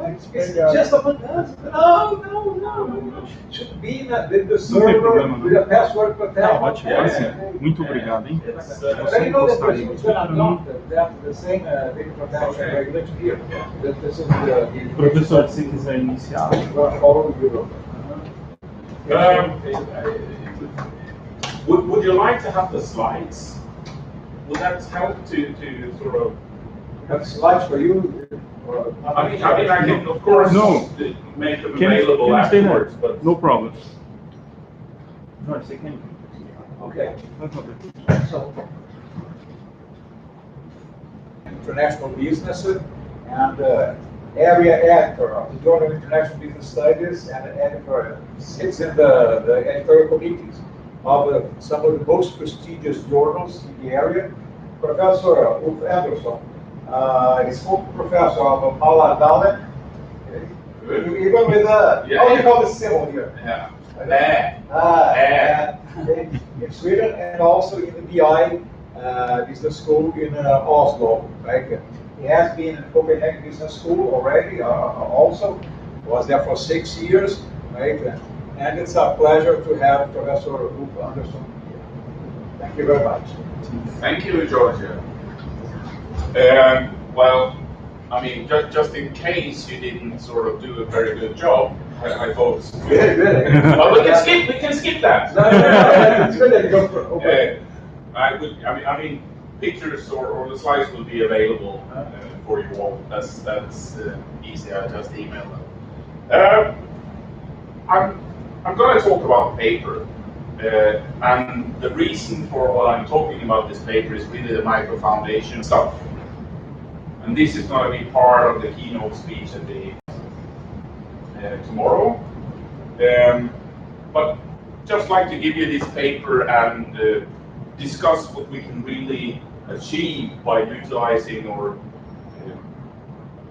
It's just open that. No. Should be the server with a password protected. Ótimo, agora sim. Muito obrigado, hein? But I know that it's going to adopt the same data protection regulation here. This is the Professor, se quiser iniciar. Follow Europe. Would you like to have the slides? Would that help to sort of have slides for you? I mean, I can of course make them available afterwards, but no problem. No, você can. Okay. So, international business and area editor of the Journal of International Business Studies and an editor sits in the editorial committees of some of the most prestigious journals in the area. Professor Ulf Anderson is professor of Maladale, even with how do you call the symbol here? In Sweden, and also in the BI Business School in Oslo. Right? He has been in Copenhagen Business School already, also was there for 6 years, right? And it's a pleasure to have Professor Ulf Anderson here. Thank you very much. Thank you, Georgia. Well, I mean, just in case you didn't sort of do a very good job, I thought. Good. But we can skip that. No, it's good that you go for. Okay. I mean, pictures or the slides will be available for you all. That's easy. I just email them. I'm going to talk about paper, and the reason for what I'm talking about this paper is really the micro foundation stuff. And this is going to be part of the keynote speech at the tomorrow. But just like to give you this paper and discuss what we can really achieve by utilizing or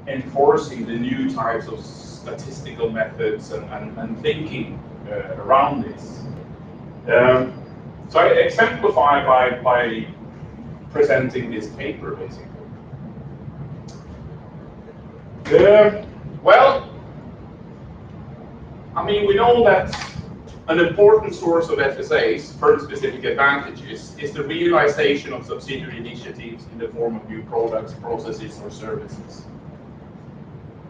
enforcing the new types of statistical methods and thinking around this. So I exemplify by presenting this paper, basically. Well, I mean, we know that an important source of FSAs, firm-specific advantages, is the realization of subsidiary initiatives in the form of new products, processes, or services.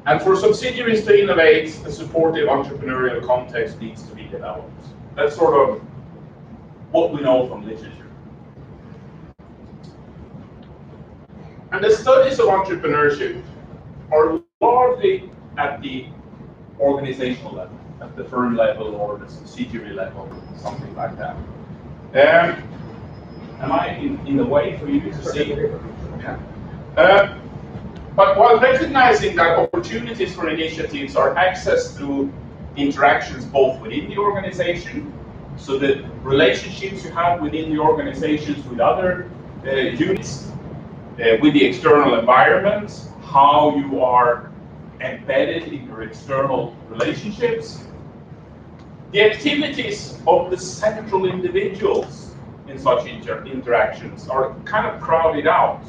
And for subsidiaries to innovate, a supportive entrepreneurial context needs to be developed. That's sort of what we know from literature. And the studies of entrepreneurship are largely at the organizational level, at the firm level or the subsidiary level, something like that. Am I in the way for you to see? Yeah. But while recognizing that opportunities for initiatives are accessed through interactions both within the organization, so the relationships you have within the organizations with other units, with the external environment, how you are embedded in your external relationships, the activities of the central individuals in such interactions are kind of crowded out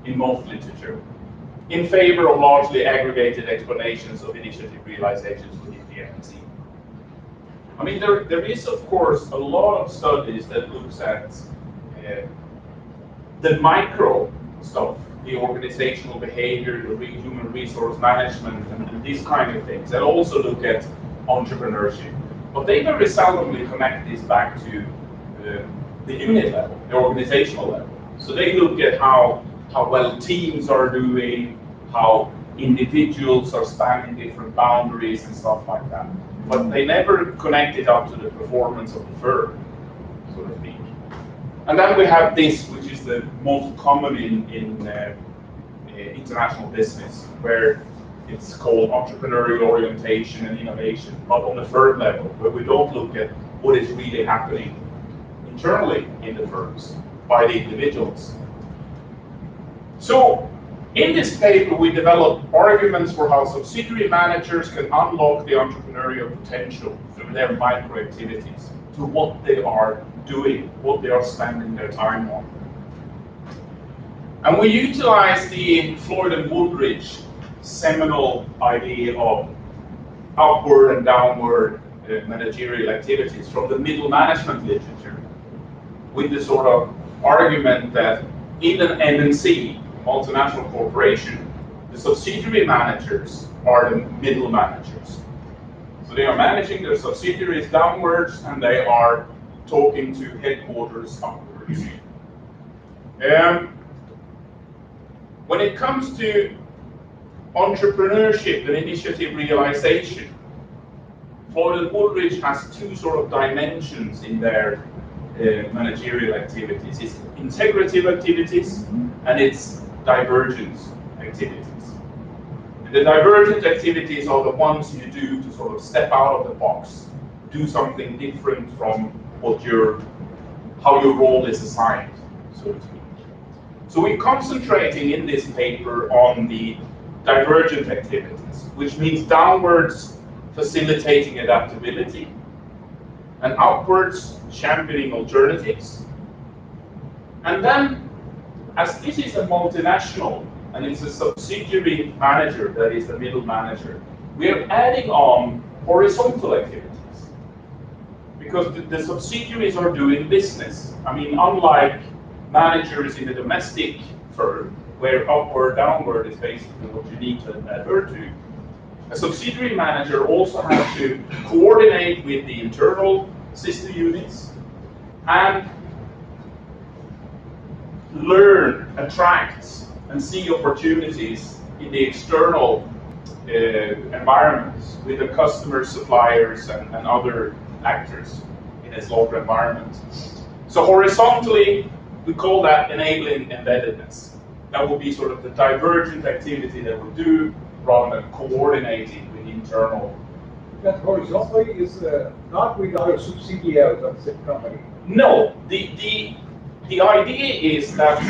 in most literature in favor of largely aggregated explanations of initiative realizations within the MNC. I mean, there is, of course, a lot of studies that looks at the micro stuff, the organizational behavior, the human resource management, and these kind of things, that also look at entrepreneurship. But they very seldomly connect this back to the unit level, the organizational level. So they look at how well teams are doing, how individuals are spanning different boundaries and stuff like that. But they never connect it up to the performance of the firm, so to speak. And then we have this, which is the most common in international business, where it's called entrepreneurial orientation and innovation, but on the firm level, where we don't look at what is really happening internally in the firms by the individuals. So in this paper, we develop arguments for how subsidiary managers can unlock the entrepreneurial potential through their micro activities, to what they are doing, what they are spending their time on. And we utilize the Floyd and Woodridge seminal idea of upward and downward managerial activities from the middle management literature, with the sort of argument that in an MNC, multinational corporation, the subsidiary managers are the middle managers. So they are managing their subsidiaries downwards and they are talking to headquarters upwards. When it comes to entrepreneurship and initiative realization, Floyd and Woolridge has two sort of dimensions in their managerial activities. It's integrative activities and it's divergence activities. And the divergent activities are the ones you do to sort of step out of the box, do something different from how your role is assigned, so to speak. So we're concentrating in this paper on the divergent activities, which means downwards facilitating adaptability and upwards championing alternatives. And then, as this is a multinational and it's a subsidiary manager that is the middle manager, we are adding on horizontal activities. Because the subsidiaries are doing business. I mean, unlike managers in a domestic firm, where upward, downward is basically what you need to adhere to, a subsidiary manager also has to coordinate with the internal sister units and learn, attract, and see opportunities in the external environments with the customers, suppliers, and other actors in its local environment. So horizontally, we call that enabling embeddedness. That would be sort of the divergent activity that we do rather than coordinating with internal. That horizontally is not with other subsidiaries of the same company. No, the idea is that,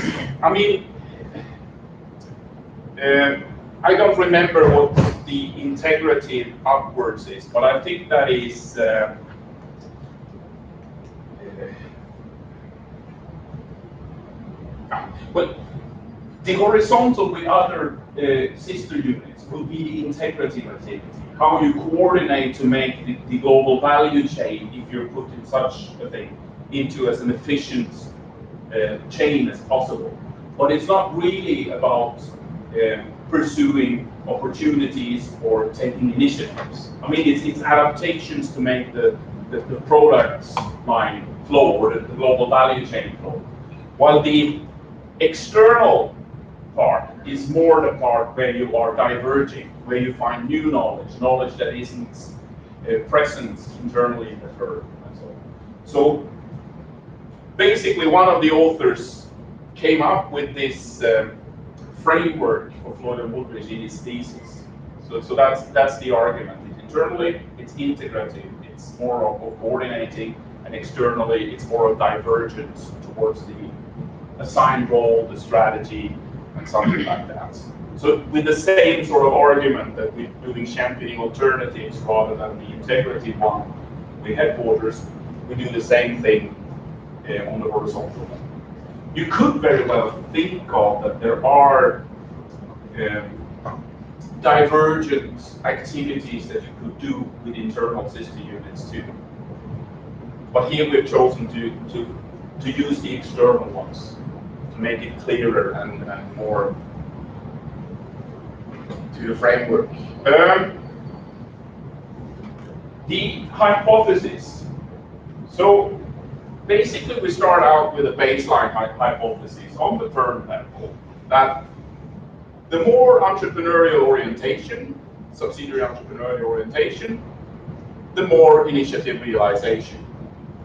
I mean, I don't remember what the integrative upwards is, but I think that is well, the horizontal with other sister units will be the integrative activity. How you coordinate to make the global value chain, if you're putting such a thing into as an efficient chain as possible. But it's not really about pursuing opportunities or taking initiatives. I mean, it's adaptations to make the product line flow or the global value chain flow. While the external part is more the part where you are diverging, where you find new knowledge that isn't present internally in the firm, and so on. So basically, one of the authors came up with this framework for Floyd and Woolridge in his thesis. So that's the argument. Internally, it's integrative. It's more of coordinating, and externally, it's more of divergence towards the assigned role, the strategy, and something like that. So with the same sort of argument that we're doing championing alternatives rather than the integrative one with headquarters, we do the same thing on the horizontal one. You could very well think of that there are divergent activities that you could do with internal sister units too. But here we've chosen to use the external ones to make it clearer and more to the framework. The hypothesis. So basically we start out with a baseline hypothesis on the firm level that the more entrepreneurial orientation, subsidiary entrepreneurial orientation, the more initiative realization,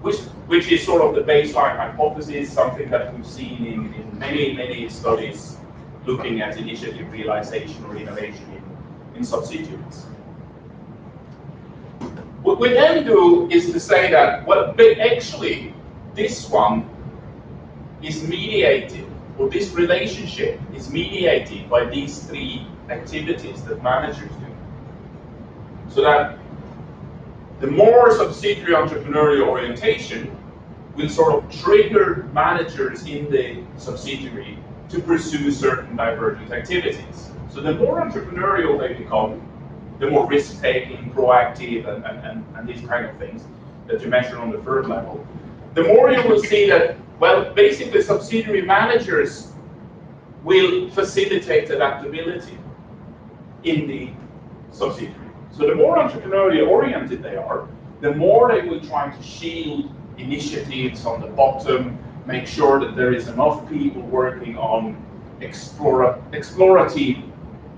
which is sort of the baseline hypothesis, something that we've seen in many studies looking at initiative realization or innovation in subsidiaries. What we then do is to say that, well, actually, this one is mediated, or this relationship is mediated by these three activities that managers do. So that the more subsidiary entrepreneurial orientation will sort of trigger managers in the subsidiary to pursue certain divergent activities. So the more entrepreneurial they become, the more risk-taking, proactive, and these kind of things that you mentioned on the third level, the more you will see that, well, basically subsidiary managers will facilitate adaptability in the subsidiary. So the more entrepreneurially oriented they are, the more they will try to shield initiatives on the bottom, make sure that there is enough people working on explorative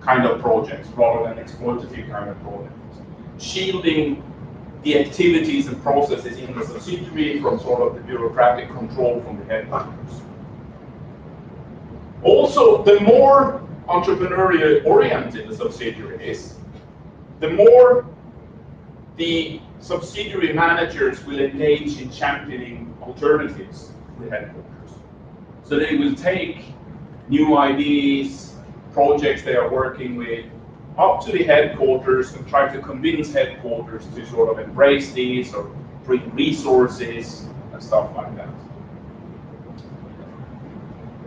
kind of projects rather than exploitative kind of projects. Shielding the activities and processes in the subsidiary from sort of the bureaucratic control from the headquarters. Also, the more entrepreneurially oriented the subsidiary is, the more the subsidiary managers will engage in championing alternatives to the headquarters. So they will take new ideas, projects they are working with, up to the headquarters and try to convince headquarters to sort of embrace these or bring resources and stuff like that.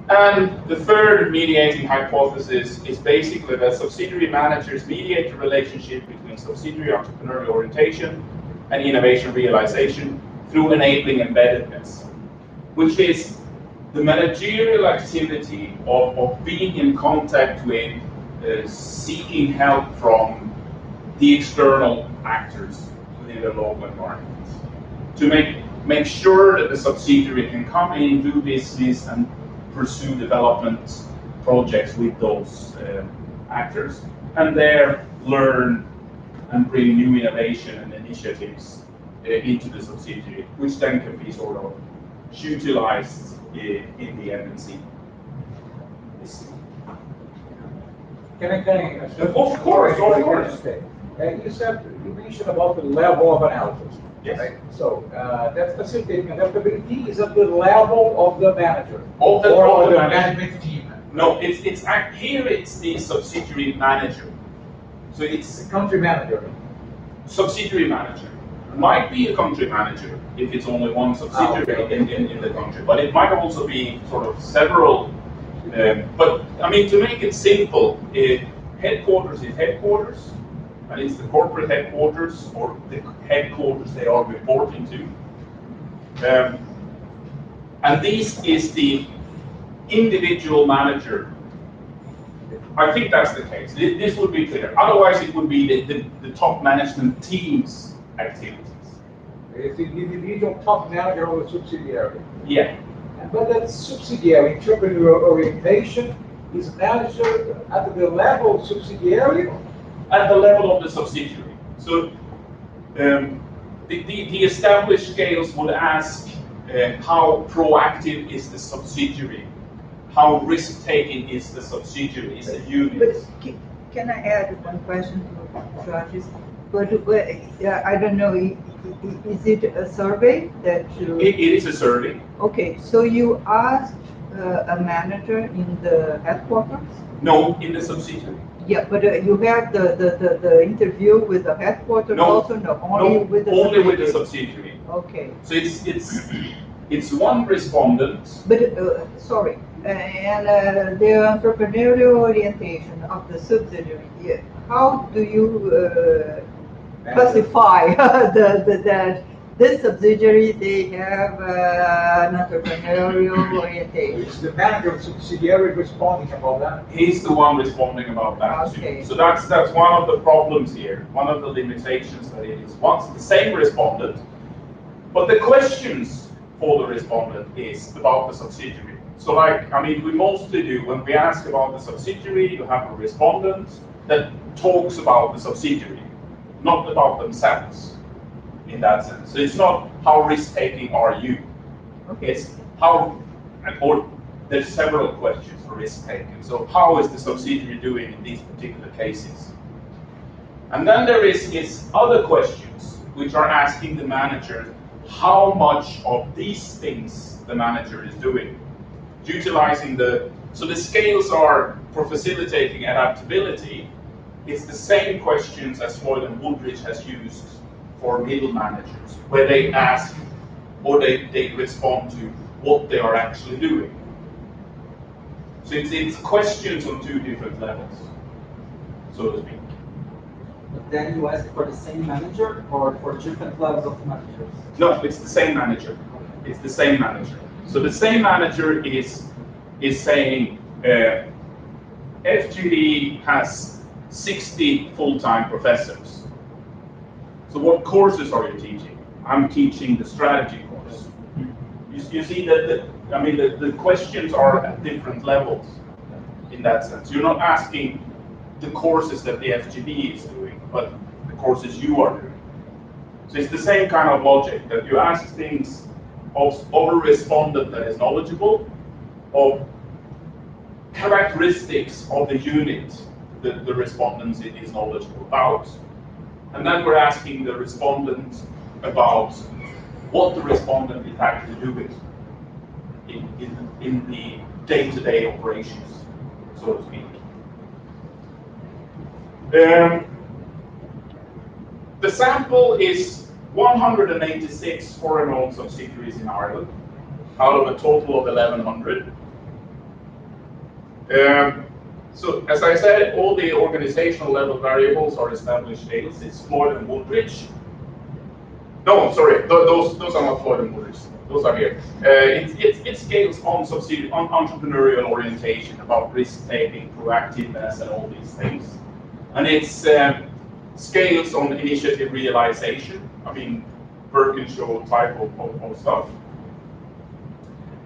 And the third mediating hypothesis is basically that subsidiary managers mediate the relationship between subsidiary entrepreneurial orientation and innovation realization through enabling embeddedness, which is the managerial activity of being in contact with, seeking help from the external actors within the local environment to make sure that the subsidiary can come in, do business, and pursue development projects with those actors, and there learn and bring new innovation and initiatives into the subsidiary, which then can be sort of utilized in the MNC. Can I? Of course. You mentioned about the level of analysis. Yes. Right? So that facilitating adaptability is at the level of the manager Of or the the manager. management team. No, here it's the subsidiary manager. So it's The country manager. subsidiary manager. Might be a country manager if it's only one subsidiary in the country, but it might also be sort of several. But I mean, to make it simple, headquarters is headquarters, and it's the corporate headquarters or the headquarters they are reporting to. And this is the individual manager. I think that's the case. This would be clear. Otherwise, it would be the top management team's activities. It's the individual top manager of the subsidiary. Yeah. But that subsidiary entrepreneurial orientation is managed at the level of subsidiary. At the level of the subsidiary. So the established scales would ask how proactive is the subsidiary, how risk-taking is the subsidiary, is the unit. But can I add one question to George's? But I don't know, is it a survey that you... It is a survey. Okay, so you asked a manager in the headquarters? No, in the subsidiary. Yeah, but you had the interview with the headquarters No, also? No, only with the only with the subsidiary. subsidiary. Okay. So it's one respondent. But, sorry, and the entrepreneurial orientation of the subsidiary, how do you classify that this subsidiary, they have an entrepreneurial orientation? It's the manager of the subsidiary responding about that. He's the one responding about that Okay. too. So that's one of the problems here. One of the limitations that it is once the same respondent, but the questions for the respondent is about the subsidiary. So like, I mean, we mostly do, when we ask about the subsidiary, you have a respondent that talks about the subsidiary, not about themselves in that sense. So it's not how risk-taking are you. Okay. It's how, or there's several questions for risk-taking. So how is the subsidiary doing in these particular cases? And then there is other questions which are asking the manager how much of these things the manager is doing. Utilizing so the scales are for facilitating adaptability. It's the same questions as Hoyle and Woodridge has used for middle managers, where they ask or they respond to what they are actually doing. So it's questions on two different levels. so to speak. But then you ask for the same manager or for different levels of managers? No, it's the same manager. It's the same manager. So the same manager is saying FGD has 60 full-time professors. So what courses are you teaching? I'm teaching the strategy course. You see that the questions are at different levels in that sense. You're not asking the courses that the FGD is doing, but the courses you are doing. So it's the same kind of logic that you ask things of a respondent that is knowledgeable, of characteristics of the unit that the respondent is knowledgeable about. And then we're asking the respondent about what the respondent is actually doing in the day-to-day operations, so to speak. The sample is 186 foreign-owned subsidiaries in Ireland, out of a total of 1,100. So, as I said, all the organizational level variables are established scales. It's Floyd and Woodbridge. No, sorry, those are not Floyd and Woodbridge. Those are here. It scales on entrepreneurial orientation, about risk-taking, proactiveness, and all these things. And it's scales on initiative realization. I mean, Birkinshaw type of stuff.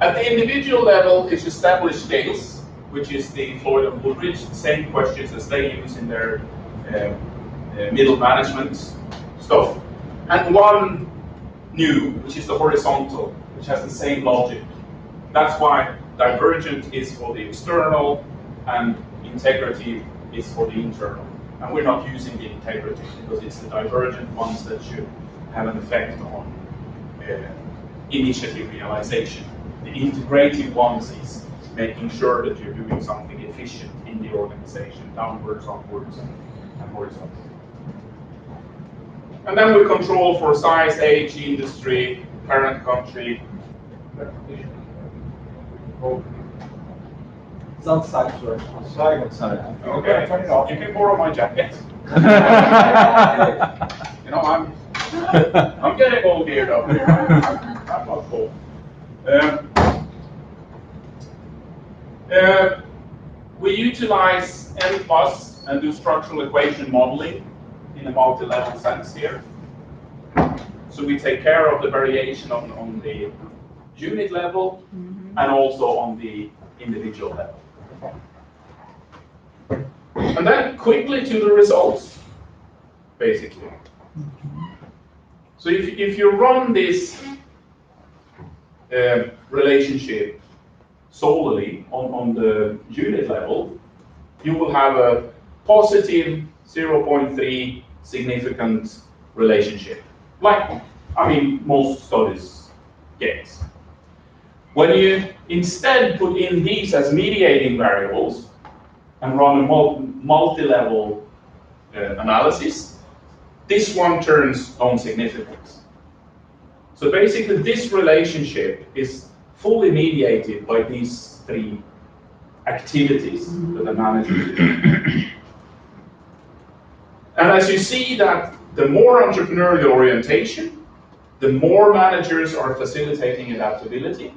At the individual level, it's established scales, which is the Floyd and Woodbridge, same questions as they use in their middle management stuff. And one new, which is the horizontal, which has the same logic. That's why divergent is for the external and integrity is for the internal. And we're not using the integrity because it's the divergent ones that should have an effect on initiative realization. The integrated ones is making sure that you're doing something efficient in the organization, downwards, upwards, and horizontal. And then we control for size, age, industry, parent country. It's outside, George. Outside. Okay, Turn it off. you can borrow my jacket. You know, I'm getting all geared up here. I'm not cold. We utilize N+ and do structural equation modeling in a multi-level sense here. So we take care of the variation on the unit level and also on the individual level. And then quickly to the results, basically. So if you run this relationship solely on the unit level, you will have a positive 0.3 significant relationship, like, I mean, most studies get. When you instead put in these as mediating variables and run a multi-level analysis, this one turns non-significant. So basically, this relationship is fully mediated by these three activities that the manager do. And as you see that the more entrepreneurial orientation, the more managers are facilitating adaptability,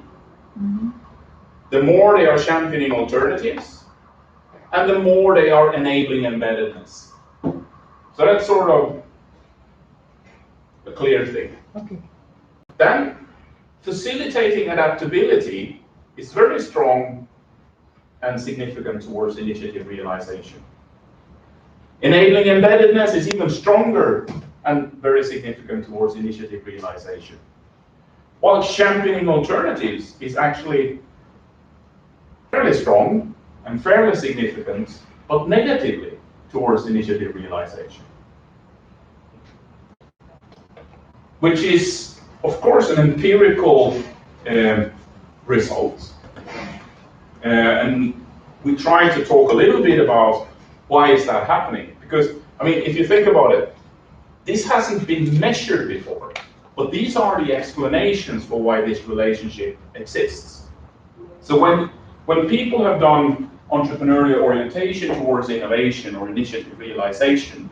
the more they are championing alternatives, and the more they are enabling embeddedness. So that's sort of a clear thing. Okay. Then, facilitating adaptability is very strong and significant towards initiative realization. Enabling embeddedness is even stronger and very significant towards initiative realization. While championing alternatives is actually fairly strong and fairly significant, but negatively towards initiative realization. Which is, of course, an empirical result. And we try to talk a little bit about why is that happening. Because, I mean, if you think about it, this hasn't been measured before, but these are the explanations for why this relationship exists. So when people have done entrepreneurial orientation towards innovation or initiative realization,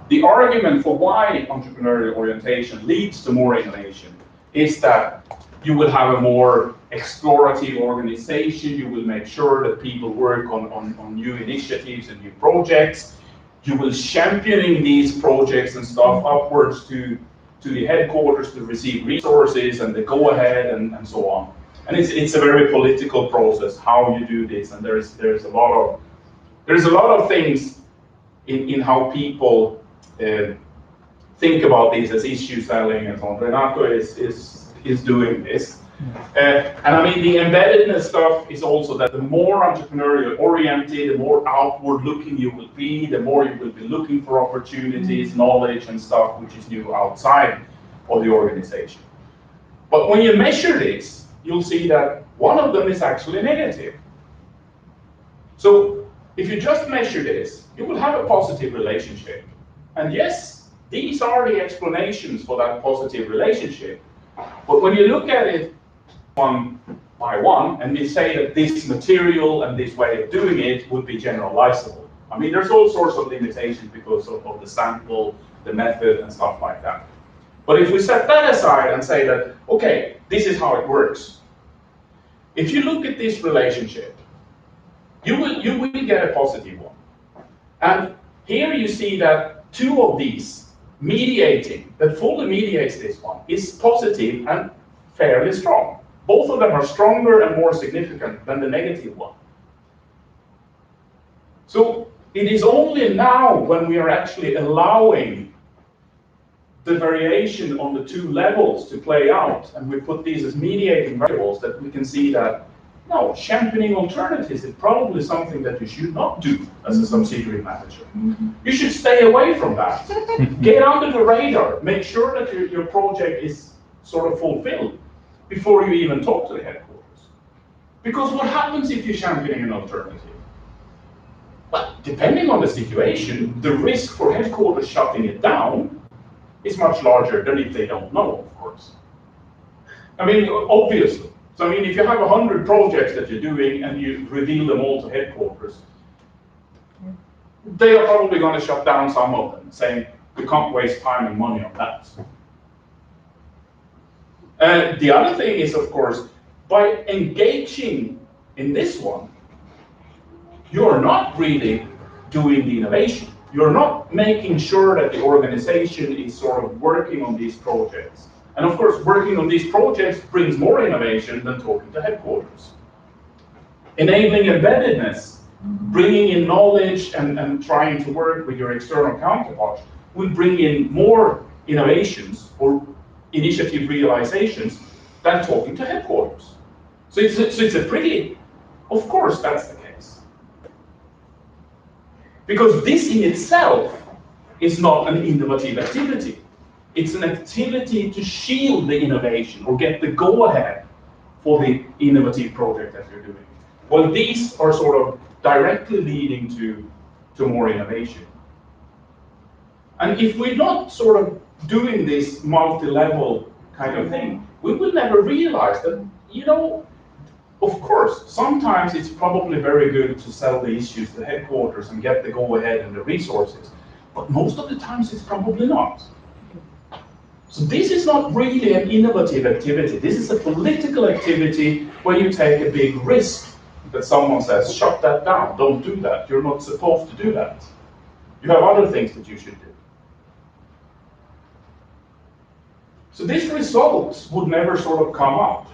the argument for why entrepreneurial orientation leads to more innovation is that you will have a more explorative organization, you will make sure that people work on new initiatives and new projects, you will championing these projects and stuff upwards to the headquarters to receive resources and the go-ahead and so on. And it's a very political process how you do this, and there's a lot of things in how people think about these as issue selling and so on. Renato is doing this. And I mean, the embeddedness stuff is also that the more entrepreneurial oriented, the more outward looking you will be, the more you will be looking for opportunities, knowledge and stuff which is new outside of the organization. But when you measure this, you'll see that one of them is actually negative. So if you just measure this, you will have a positive relationship. And yes, these are the explanations for that positive relationship. But when you look at it one by one, and we say that this material and this way of doing it would be generalizable. I mean, there's all sorts of limitations because of the sample, the method, and stuff like that. But if we set that aside and say that, okay, this is how it works. If you look at this relationship, you will get a positive one. And here you see that two of these mediating, that fully mediates this one, is positive and fairly strong. Both of them are stronger and more significant than the negative one. So it is only now when we are actually allowing the variation on the two levels to play out, and we put these as mediating variables, that we can see that, no, championing alternatives is probably something that you should not do as a subsidiary manager. You should stay away from that. Get under the radar. Make sure that your project is sort of fulfilled before you even talk to the headquarters. Because what happens if you're championing an alternative? Well, depending on the situation, the risk for headquarters shutting it down is much larger than if they don't know, of course. I mean, obviously. So I mean, if you have 100 projects that you're doing and you reveal them all to headquarters, they are probably going to shut down some of them, saying, we can't waste time and money on that. The other thing is, of course, by engaging in this one, you're not really doing the innovation. You're not making sure that the organization is sort of working on these projects. And of course, working on these projects brings more innovation than talking to headquarters. Enabling embeddedness, bringing in knowledge and trying to work with your external counterparts will bring in more innovations or initiative realizations than talking to headquarters. So it's a pretty, of course that's the case. Because this in itself is not an innovative activity. It's an activity to shield the innovation or get the go-ahead for the innovative project that you're doing. Well, these are sort of directly leading to more innovation. And if we're not sort of doing this multi-level kind of thing, we will never realize that, you know, of course, sometimes it's probably very good to sell the issues to headquarters and get the go-ahead and the resources, but most of the times it's probably not. So this is not really an innovative activity. This is a political activity where you take a big risk that someone says, shut that down, don't do that, you're not supposed to do that. You have other things that you should do. So these results would never sort of come up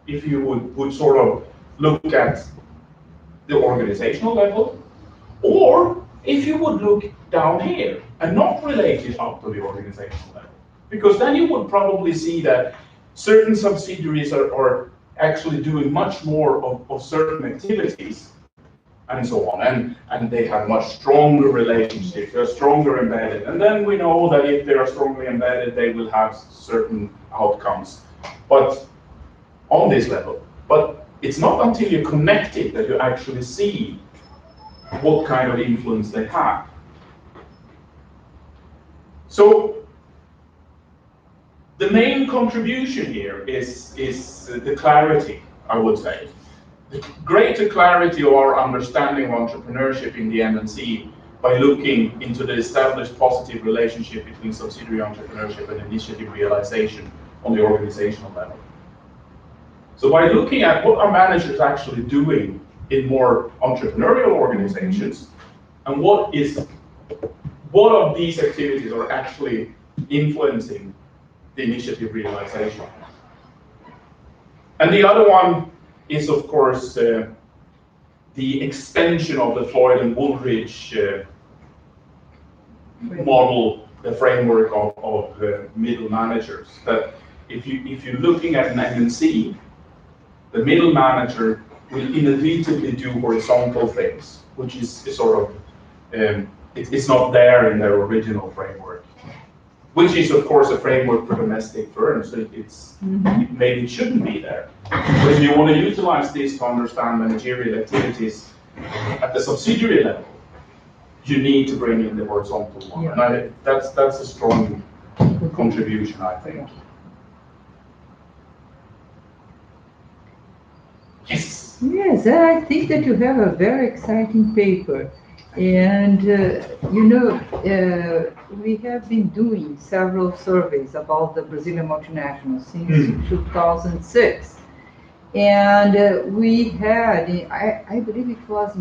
if you would sort of look at the organizational level, or if you would look down here and not relate it up to the organizational level. Because then you would probably see that certain subsidiaries are actually doing much more of certain activities and so on, and they have much stronger relationships, they're stronger embedded. And then we know that if they are strongly embedded, they will have certain outcomes. But on this level. But it's not until you connect it that you actually see what kind of influence they have. So the main contribution here is the clarity, I would say. greater clarity of our understanding of entrepreneurship in the MNC by looking into the established positive relationship between subsidiary entrepreneurship and initiative realization on the organizational level. So by looking at what are managers actually doing in more entrepreneurial organizations, and what of these activities are actually influencing the initiative realization. And the other one is, of course, the extension of the Floyd and Woolridge model, the framework of middle managers. That if you're looking at an MNC, the middle manager will inevitably do horizontal things, which is sort of it's not there in their original framework, which is of course a framework for domestic firms. So maybe it shouldn't be there. But if you want to utilize this to understand managerial activities at the subsidiary level, you need to bring in the horizontal one. Yeah. And that's a strong contribution, I think. Yes. Yes, I think that you have a very exciting paper. And, we have been doing several surveys about the Brazilian multinationals since 2006. And we had, I believe it was,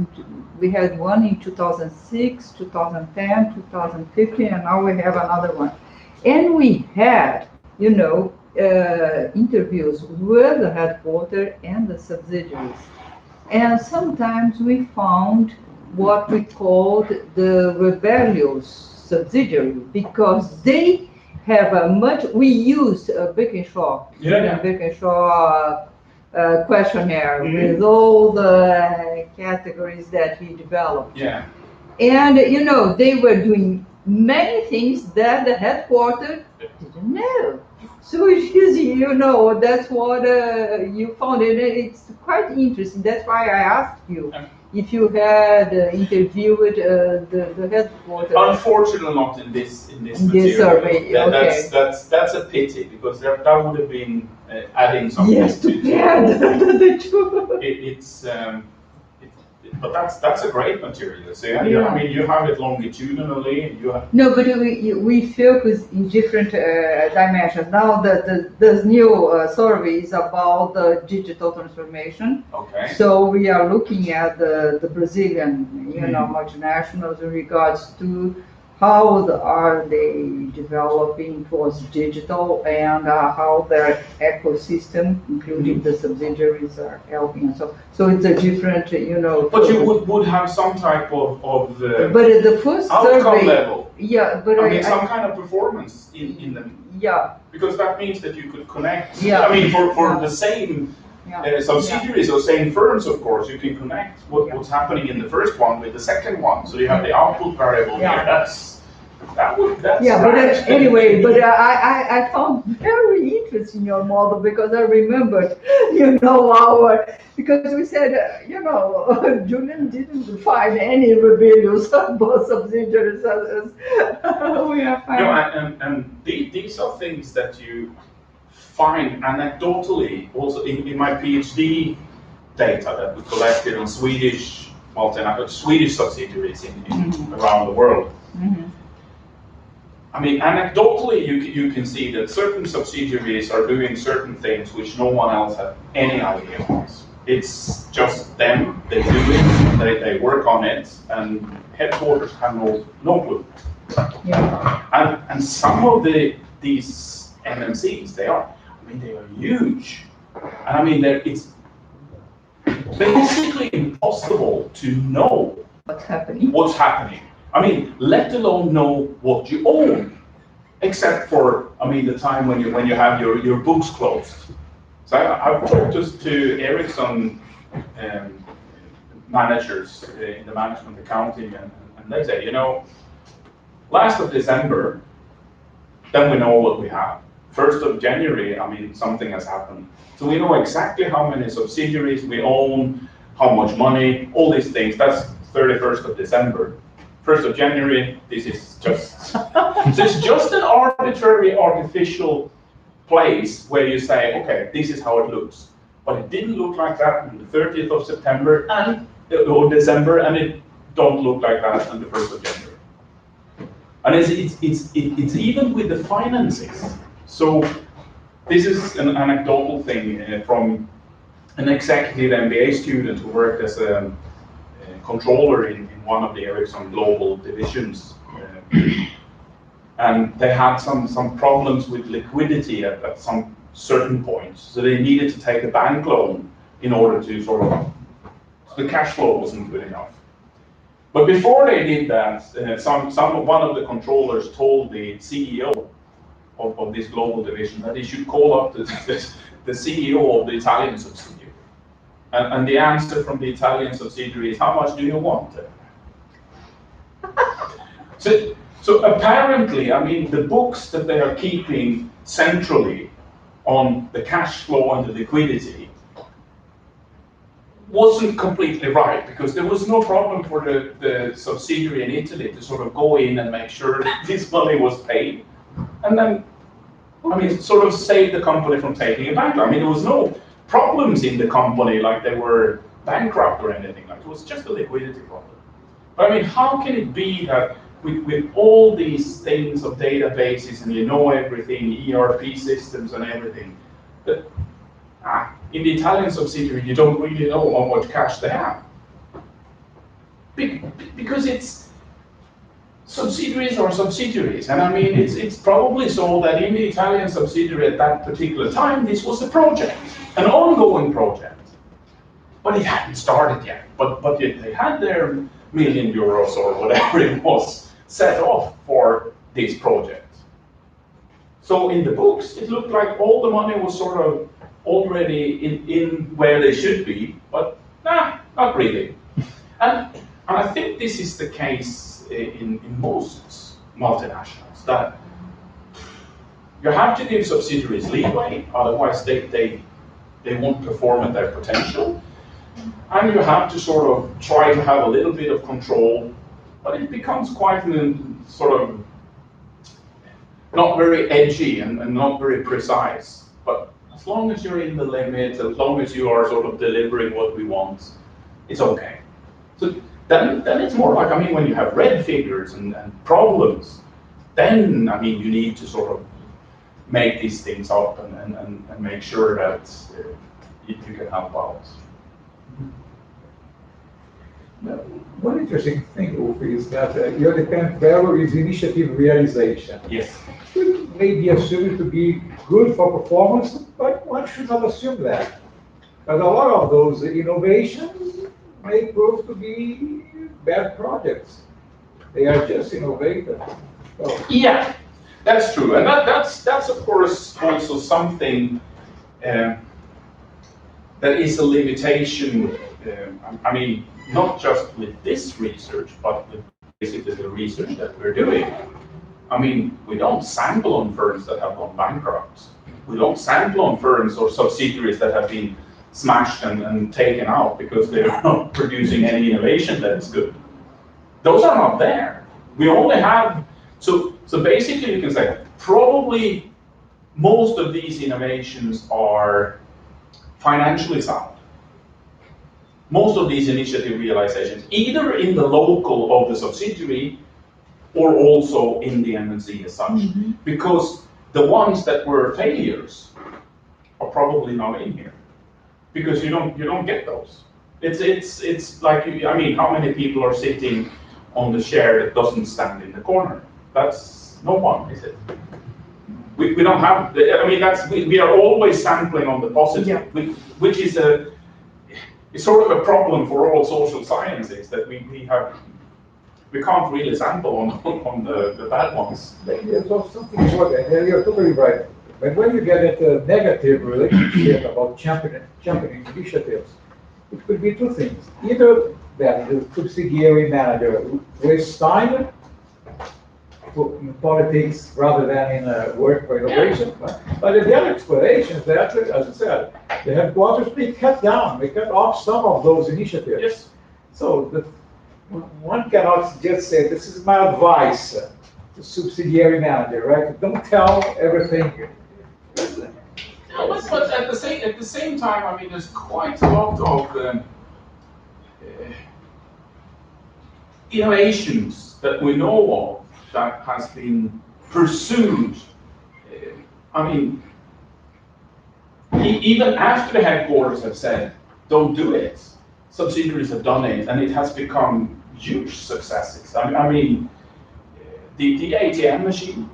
we had one in 2006, 2010, 2015, and now we have another one. And we had, interviews with the headquarters and the subsidiaries. And sometimes we found what we called the rebellious subsidiary, because they have we used a Birkinshaw questionnaire with all the categories that we developed. Yeah. And, they were doing many things that the headquarters didn't know. So it is, that's what you found, and it's quite interesting. That's why I asked you if you had interviewed the headquarters. Unfortunately, not in this material. Survey. Okay. That's a pity, because that would have been adding something. Yes, to the two. But that's a great material. So I mean, you have it longitudinally. No, but we focus in different dimensions. Now the new survey is about the digital transformation. Okay. So we are looking at the Brazilian, multinationals in regards to how are they developing towards digital, and how their ecosystem, including the subsidiaries, are helping. And so it's a different, But you would have some type of but the first outcome survey, level. Yeah, but some kind of performance in them. Yeah. Because that means that you could connect. Yeah. I mean, for the same subsidiaries or same firms, of course, you can connect what's happening in the first one with the second one. So you have the output variable here. That's but anyway, but I found very interesting your model, because I remembered, because we said, Julian didn't find any rebellious subsidiaries as we are finding. And these are things that you find anecdotally also in my PhD data that we collected on Swedish subsidiaries around the world. Mm-hmm. I mean, anecdotally, you can see that certain subsidiaries are doing certain things which no one else had any idea about. It's just them, they do it, they work on it, and headquarters have no clue. Yeah. And some of these MNCs, they are huge. And I mean, it's basically impossible to know what's happening. I mean, let alone know what you own, except for, the time when you have your books closed. So I've talked to Ericsson managers in the management accounting, and they say, last of December, then we know what we have. 1st of January, something has happened. So we know exactly how many subsidiaries we own, how much money, all these things. That's 31st of December. 1st of January, this is just it's just an arbitrary, artificial place where you say, okay, this is how it looks. but it didn't look like that on the 30th of September or December, and it don't look like that on the 1st of January. And it's even with the finances. So this is an anecdotal thing from an executive MBA student who worked as a controller in one of the Ericsson global divisions. And they had some problems with liquidity at some certain points. So they needed to take a bank loan in order to the cash flow wasn't good enough. But before they did that, one of the controllers told the CEO of this global division that he should call up the CEO of the Italian subsidiary. And the answer from the Italian subsidiary is, how much do you want? So apparently, I mean, the books that they are keeping centrally on the cash flow and the liquidity wasn't completely right, because there was no problem for the subsidiary in Italy to sort of go in and make sure that this money was paid. And then, I mean, sort of save the company from taking a bank. I mean, there was no problems in the company like they were bankrupt or anything like that. It was just a liquidity problem. But I mean, how can it be that with all these things of databases and you know everything, ERP systems and everything, that in the Italian subsidiary you don't really know how much cash they have? Because it's subsidiaries are subsidiaries, and I mean it's probably so that in the Italian subsidiary at that particular time this was a project, an ongoing project, but it hadn't started yet. But yet they had their €1 million or whatever it was set off for this project. So in the books, it looked like all the money was sort of already in where they should be, but not really. And I think this is the case in most multinationals, that you have to give subsidiaries leeway, otherwise they won't perform at their potential. And you have to sort of try to have a little bit of control, but it becomes quite sort of not very edgy and not very precise. But as long as you're in the limits, as long as you are sort of delivering what we want, it's okay. So then it's more like, I mean, when you have red figures and problems, then, I mean, you need to sort of make these things up and make sure that you can help out. Now, one interesting thing, Ulf, is that your dependent value is initiative realization. Yes. It may be assumed to be good for performance, but one should not assume that. Because a lot of those innovations may prove to be bad projects. They are just innovative. So. Yeah, that's true. And that's of course also something that is a limitation. I mean, not just with this research, but with basically the research that we're doing. I mean, we don't sample on firms that have gone bankrupt. We don't sample on firms or subsidiaries that have been smashed and taken out because they're not producing any innovation that is good. Those are not there. We only have, so basically you can say, probably most of these innovations are financially sound. Most of these initiative realizations, either in the local of the subsidiary or also in the MNC as such, because the ones that were failures are probably not in here, because you don't get those. It's like, I mean, how many people are sitting on the chair that doesn't stand in the corner? That's no one, is it? We don't have. I mean, we are always sampling on the positive, which is it's sort of a problem for all social sciences, that we can't really sample on the bad ones. There's also something more there. Yeah, you're totally right. But when you get at a negative relationship about championing initiatives, it could be two things. Either that the subsidiary manager wastes time in politics rather than in work for innovation. But the other explanation is that, as I said, the headquarters may cut down, they cut off some of those initiatives. Yes. So one cannot just say, this is my advice to subsidiary manager, right? Don't tell everything. But at the same time, I mean, there's quite a lot of innovations that we know of that has been pursued. I mean, even after the headquarters have said, don't do it, subsidiaries have done it, and it has become huge successes. I mean, the ATM machine,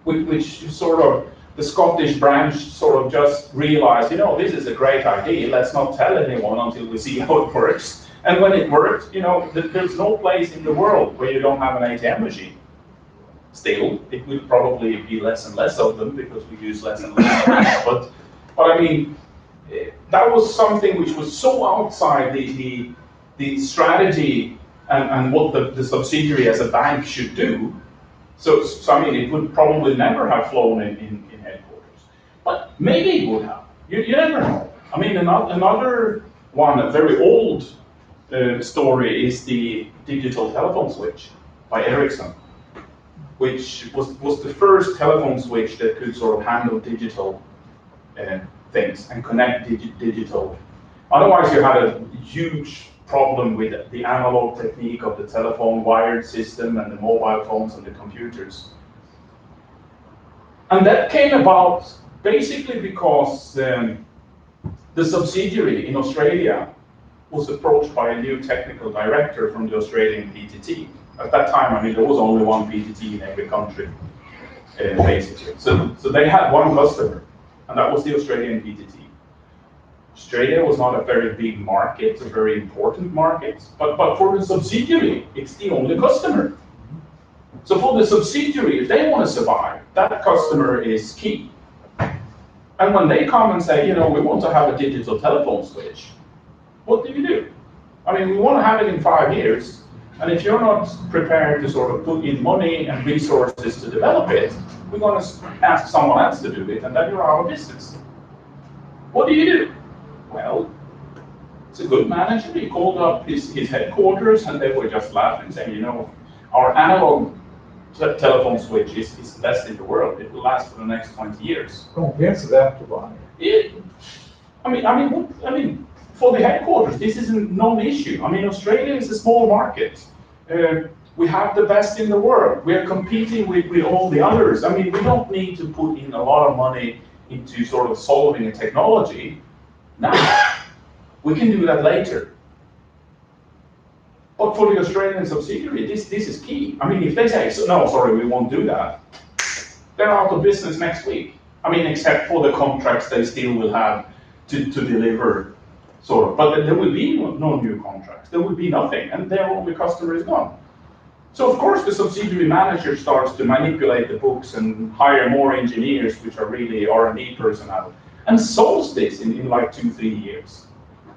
which sort of, the Scottish branch sort of just realized, you know, this is a great idea, let's not tell anyone until we see how it works. And when it worked, you know, there's no place in the world where you don't have an ATM machine. Still, it will probably be less and less of them because we use less and less cash. But I mean, that was something which was so outside the strategy and what the subsidiary as a bank should do. So I mean, it would probably never have flown in headquarters. But maybe it would have. You never know. I mean, another one, a very old story is the digital telephone switch by Ericsson, which was the first telephone switch that could sort of handle digital things and connect digital. Otherwise, you had a huge problem with the analog technique of the telephone wired system and the mobile phones and the computers. And that came about basically because the subsidiary in Australia was approached by a new technical director from the Australian PTT. At that time, I mean, there was only one PTT in every country, basically. So they had one customer, and that was the Australian PTT. Australia was not a very big market, a very important market, but for the subsidiary, it's the only customer. So for the subsidiary, if they want to survive, that customer is key. And when they come and say, you know, we want to have a digital telephone switch, what do? I mean, we want to have it in 5 years, and if you're not prepared to sort of put in money and resources to develop it, we're going to ask someone else to do it, and then you're out of business. What do? Well, it's a good manager. He called up his headquarters, and they were just laughing, saying, you know, our analog telephone switch is the best in the world. It will last for the next 20 years. Convince them to buy it. I mean, for the headquarters, this is a non-issue. I mean, Australia is a small market. We have the best in the world. We are competing with all the others. I mean, we don't need to put in a lot of money into sort of solving a technology. Now, we can do that later. But for the Australian subsidiary, this is key. I mean, if they say, no, sorry, we won't do that, they're out of business next week. I mean, except for the contracts they still will have to deliver, sort of. But there will be no new contracts. There will be nothing, and their only customer is gone. So of course, the subsidiary manager starts to manipulate the books and hire more engineers, which are really R&D personnel, and solves this in like 2-3 years.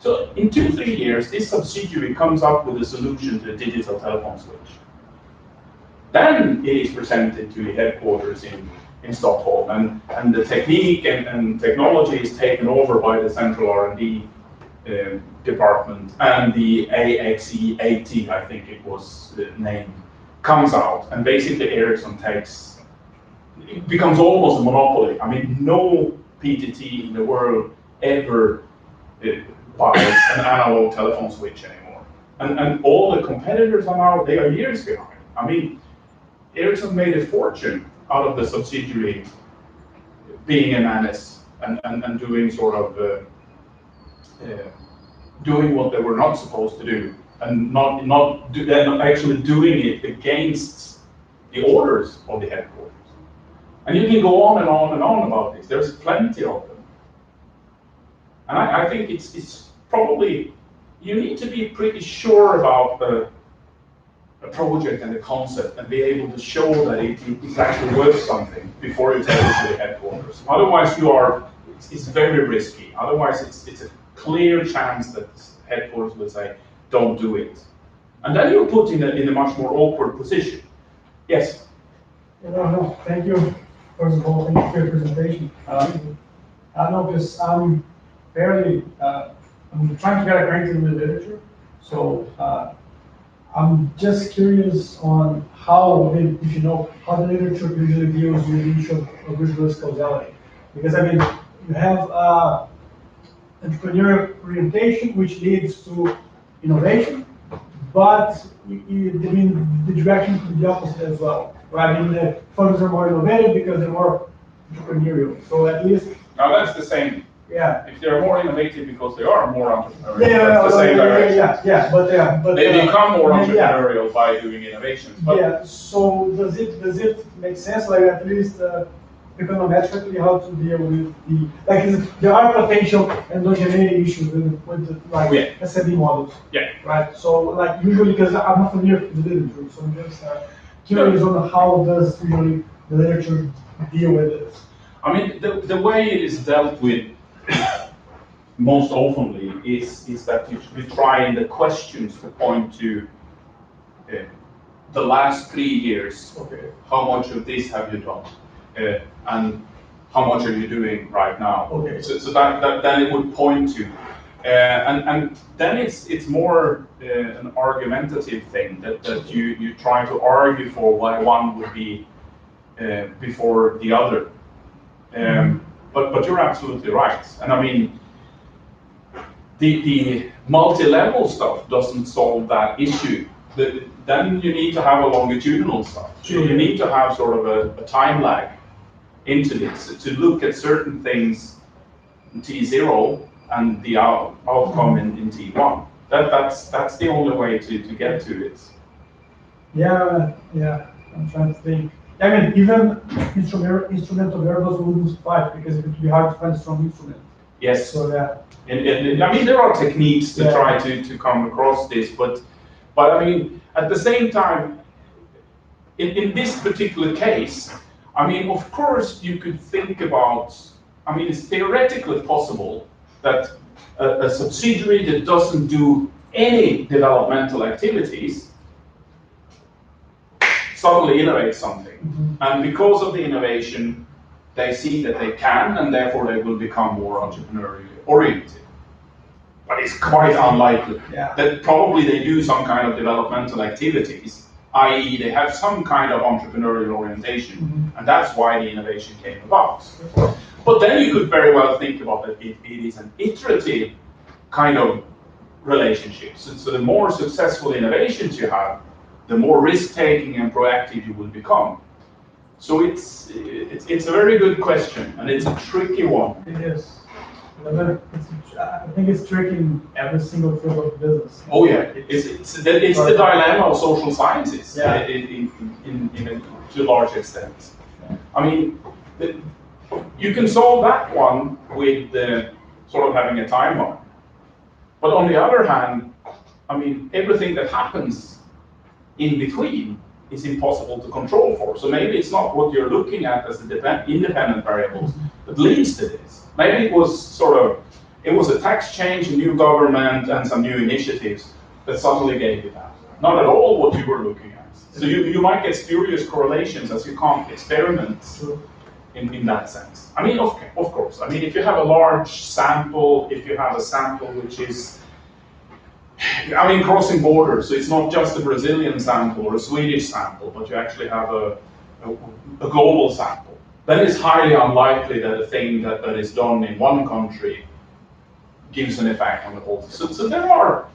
So in 2-3 years, this subsidiary comes up with a solution to a digital telephone switch. Then it is presented to the headquarters in Stockholm, and the technique and technology is taken over by the central R&D department, and the AXE80, I think it was the name, comes out, and basically Ericsson takes, it becomes almost a monopoly. I mean, no PTT in the world ever buys an analog telephone switch anymore. And all the competitors are now, they are years behind. I mean, Ericsson made a fortune out of the subsidiary being a menace and doing sort of doing what they were not supposed to do, and not actually doing it against the orders of the headquarters. And you can go on and on and on about this. There's plenty of them. And I think it's probably, you need to be pretty sure about a project and a concept and be able to show that it's actually worth something before you take it to the headquarters. Otherwise, it's very risky. Otherwise, it's a clear chance that headquarters will say, don't do it. And then you're put in a much more awkward position. Yes? No, thank you. First of all, thank you for your presentation. I know this, I'm trying to get acquainted with the literature, so I'm just curious on how, if you know, how the literature usually deals with the issue of rigorous causality. Because I mean, you have entrepreneurial orientation, which leads to innovation, but I mean, the direction could be opposite as well, right? I mean, the funders are more innovative because they're more entrepreneurial. So at least, Now that's the same. yeah. If they're more innovative because they are more entrepreneurial, Yeah, that's the same direction. but They become more yeah. entrepreneurial by doing innovations. But Yeah, so does it make sense, like at least econometrically, how to deal with there are potential endogeneity issues with the, like Yeah. SME models, yeah, right? So like usually, because I'm not familiar with the literature, so I'm just curious on how does usually the literature deal with it. I mean, the way it is dealt with most oftenly is that you try in the questions to point to the last 3 years. Okay. How much of this have you done? And how much are you doing right now? Okay. So that then it would point to. And then it's more an argumentative thing that you try to argue for why one would be before the other. But you're absolutely right. And I mean, the multi-level stuff doesn't solve that issue. Then you need to have a longitudinal stuff. Sure. You need to have sort of a time lag into this to look at certain things in T0 and the outcome in T1. That's the only way to get to it. Yeah, I'm trying to think. I mean, even instrumental variables wouldn't suffice because it would be hard to find a strong instrument. Yes. So yeah. And I mean, there are techniques to try to come across this, but I mean, at the same time, in this particular case, I mean, of course, you could think about, I mean, it's theoretically possible that a subsidiary that doesn't do any developmental activities suddenly innovates something. Mm-hmm. And because of the innovation, they see that they can, and therefore they will become more entrepreneurially oriented. But it's quite unlikely. Yeah. That probably they do some kind of developmental activities, i.e. they have some kind of entrepreneurial orientation, Mm-hmm. and that's why the innovation came about. But then you could very well think about it is an iterative kind of relationship. So the more successful innovations you have, the more risk-taking and proactive you will become. So it's a very good question, and it's a tricky one. It is. I think it's tricky in every single field of business. Oh yeah, it's the dilemma of social sciences. Yeah. To a large extent. I mean, you can solve that one with sort of having a timeline. But on the other hand, I mean, everything that happens in between is impossible to control for. So maybe it's not what you're looking at as the independent variables that leads to this. Maybe it was a tax change, a new government, and some new initiatives that suddenly gave you that. Not at all what you were looking at. So you might get spurious correlations as you can't experiment in that sense. I mean, of course. I mean, if you have a large sample, if you have a sample which is, I mean, crossing borders, so it's not just a Brazilian sample or a Swedish sample, but you actually have a global sample. Then it's highly unlikely that a thing that is done in one country gives an effect on the whole. So there are,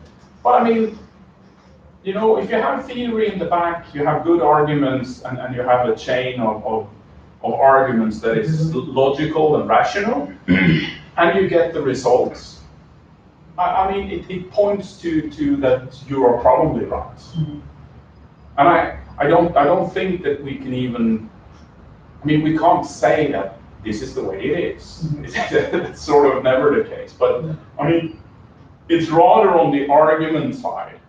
but I mean, you know, if you have theory in the back, you have good arguments, and you have a chain of arguments that is logical and rational, and you get the results. I mean, it points to that you are probably right. Mm-hmm. And I don't think that we can even, I mean, we can't say that this is the way it is. Mm-hmm. It's sort of never the case. But I mean, it's rather on the argument side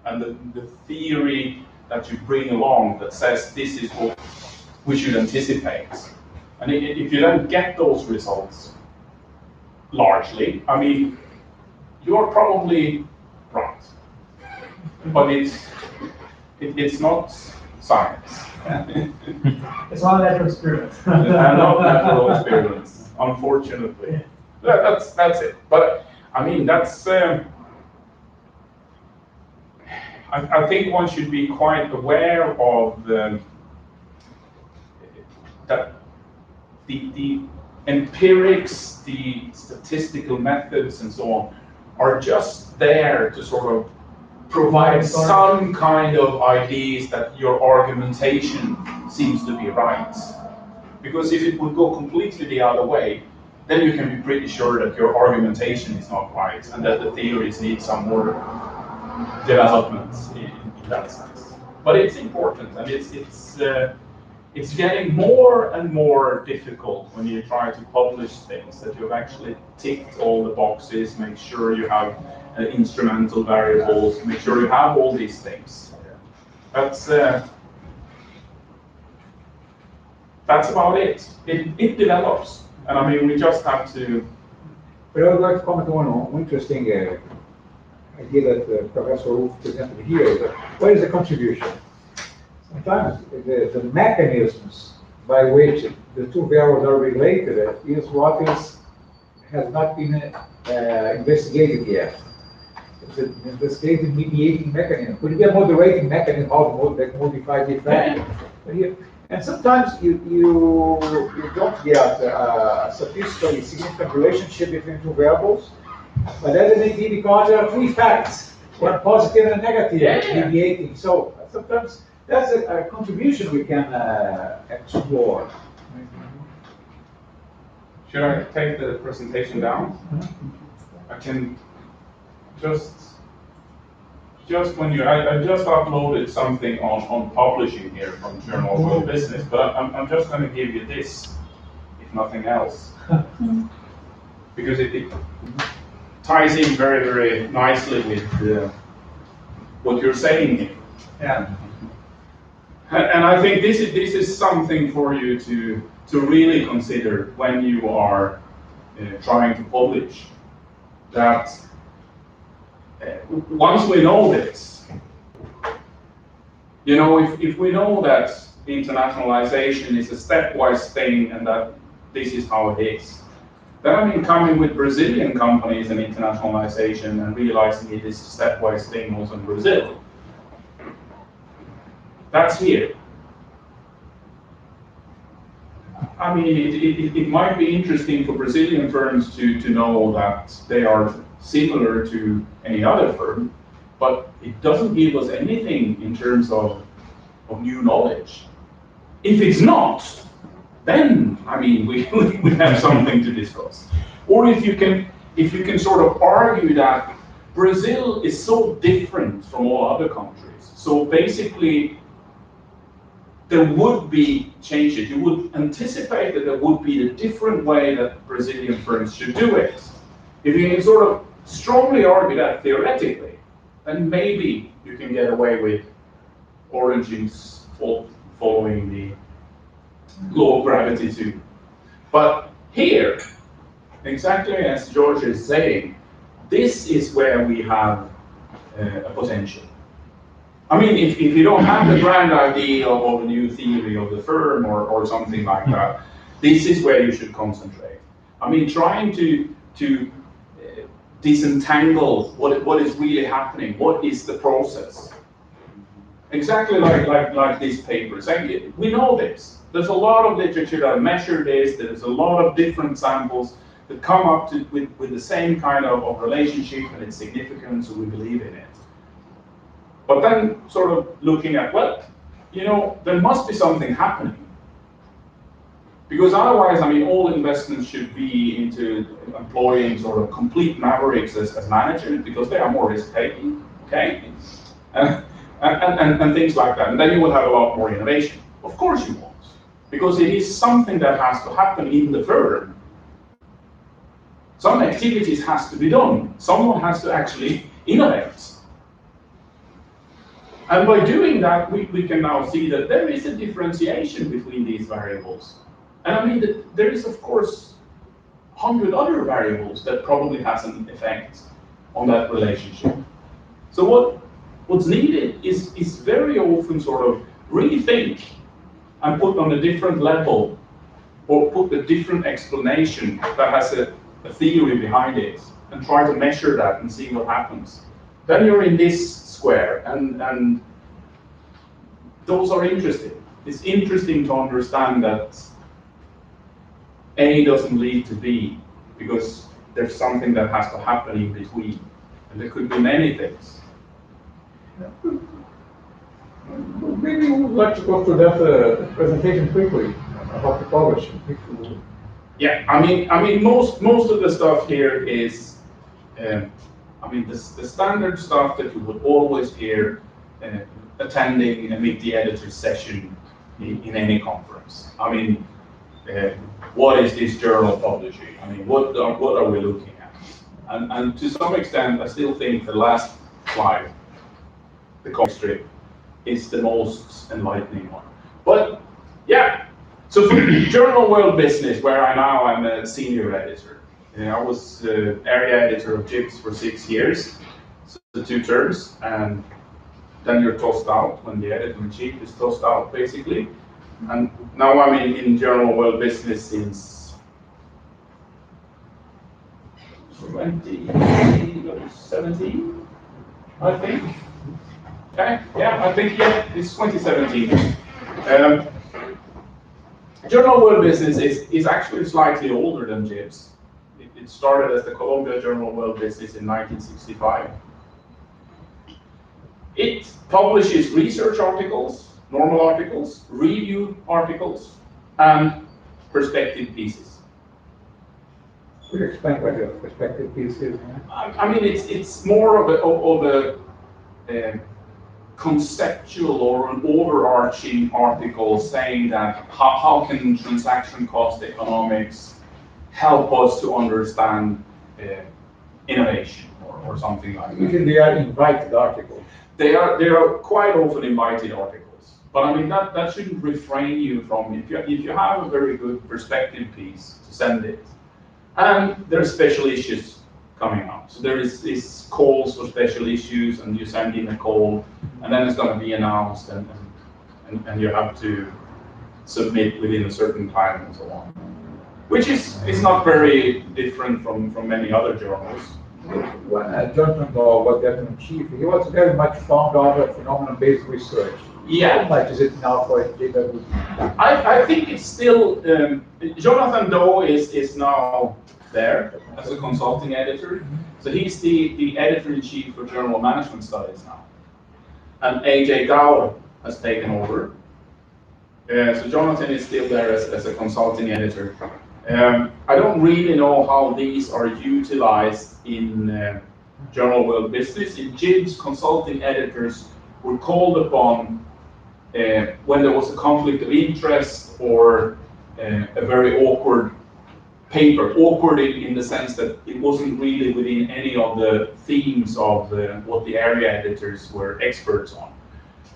and the theory that you bring along that says this is what we should anticipate. And if you don't get those results, largely, I mean, you're probably right. But it's not science. It's not a natural experience. And not natural experience, unfortunately. That's it. But I mean, that's. I think one should be quite aware of that the empirics, the statistical methods and so on are just there to sort of provide some kind of ideas that your argumentation seems to be right. Because if it would go completely the other way, then you can be pretty sure that your argumentation is not right and that the theories need some more development in that sense. But it's important, and it's getting more and more difficult when you try to publish things that you've actually ticked all the boxes, make sure you have instrumental variables, make sure you have all these things. That's about it. It develops, and I mean we just have to. But I would like to comment on one interesting idea that Professor Wolf presented here. Is that what is the contribution? Sometimes the mechanisms by which the two variables are related is what has not been investigated yet. It's an investigated mediating mechanism. Could it be a moderating mechanism that modifies the effect? And sometimes you don't get a statistically significant relationship between two variables, but that may be because there are three facts, one positive and negative, mediating. So sometimes that's a contribution we can explore. Should I take the presentation down? I can just when I just uploaded something on publishing here from Journal of World Business, but I'm just going to give you this, if nothing else, because it ties in very, very nicely with what you're saying here. Yeah. And I think this is something for you to really consider when you are trying to publish. That once we know this, you know, if we know that internationalization is a stepwise thing and that this is how it is, then I mean coming with Brazilian companies and internationalization and realizing it is a stepwise thing also in Brazil. That's here. I mean, it might be interesting for Brazilian firms to know that they are similar to any other firm, but it doesn't give us anything in terms of new knowledge. If it's not, then I mean we have something to discuss. Or if you can sort of argue that Brazil is so different from all other countries, so basically there would be changes. You would anticipate that there would be a different way that Brazilian firms should do it. If you can sort of strongly argue that theoretically, then maybe you can get away with origins following the law of gravity too. But here, exactly as George is saying, this is where we have a potential. I mean, if you don't have the grand idea of a new theory of the firm or something like that, this is where you should concentrate. I mean, trying to disentangle what is really happening, what is the process. Exactly like this paper. Saying, we know this. There's a lot of literature that measure this. There's a lot of different samples that come up with the same kind of relationship and its significance, so we believe in it. But then sort of looking at, well, you know, there must be something happening. Because otherwise, I mean, all investments should be into employing sort of complete mavericks as managers because they are more risk-taking, okay? And things like that. And then you will have a lot more innovation. Of course you won't. Because it is something that has to happen in the firm. Some activities has to be done. Someone has to actually innovate. And by doing that, we can now see that there is a differentiation between these variables. And I mean, there is, of course, 100 other variables that probably has an effect on that relationship. So what's needed is very often sort of rethink and put on a different level or put a different explanation that has a theory behind it and try to measure that and see what happens. Then you're in this square, and those are interesting. It's interesting to understand that A doesn't lead to B, because there's something that has to happen in between. And there could be many things. Maybe we would like to go through that presentation quickly about the publishing. Yeah, I mean, most of the stuff here is, the standard stuff that you would always hear attending a Meet the Editors session in any conference. I mean, what is this journal publishing? I mean, what are we looking at? And to some extent, I still think the last slide, the comic strip, is the most enlightening one. But yeah, so for Journal World Business, where I'm a senior editor. I was area editor of JIBS for 6 years, so 2 terms, and then you're tossed out when the editor-in-chief is tossed out, basically. And now I'm in Journal World Business since 2017, I think. Okay, yeah, I think, yeah, it's 2017. Journal World Business is actually slightly older than JIBS. It started as the Columbia Journal World Business in 1965. It publishes research articles, normal articles, review articles, and perspective pieces. Could you explain what a perspective piece is? I mean, it's more of a conceptual or an overarching article saying that how can transaction cost economics help us to understand innovation or something like that. Usually they are invited articles. They are quite often invited articles, but I mean that shouldn't refrain you from, if you have a very good perspective piece, to send it. And there are special issues coming up. So there is calls for special issues, and you send in a call, and then it's going to be announced, and you have to submit within a certain time and so on. Which is not very different from many other journals. When Jonathan Dahl was editor-in-chief, he was very much fond of phenomenon-based research. Yeah. How much is it now for JW? I think it's still, Jonathan Doe is now there as a consulting editor. So he's the editor-in-chief for Journal Management Studies now. And AJ Gower has taken over. So Jonathan is still there as a consulting editor. I don't really know how these are utilized in Journal World Business. In JIBS, consulting editors were called upon when there was a conflict of interest or a very awkward paper. Awkward in the sense that it wasn't really within any of the themes of what the area editors were experts on.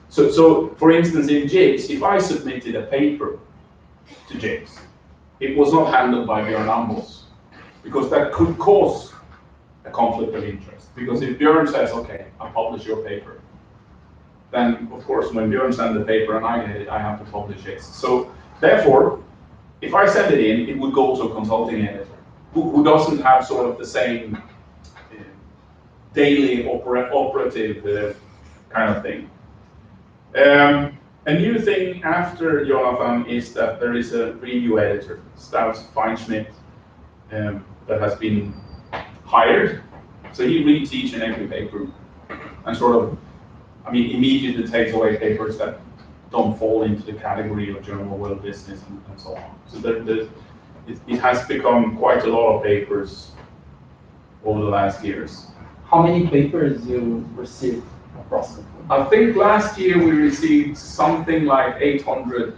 So for instance, in JIBS, if I submitted a paper to JIBS, it was not handled by Björn Ambos, because that could cause a conflict of interest. Because if Björn says, okay, I'll publish your paper, then of course when Björn sends the paper and I get it, I have to publish it. So therefore, if I send it in, it would go to a consulting editor who doesn't have sort of the same daily operative kind of thing. A new thing after Jonathan is that there is a review editor, Staus Feinschmidt, that has been hired. So he reads each and every paper and sort of, immediately takes away papers that don't fall into the category of Journal World Business and so on. So it has become quite a lot of papers over the last years. How many papers you received approximately? I think last year we received something like 800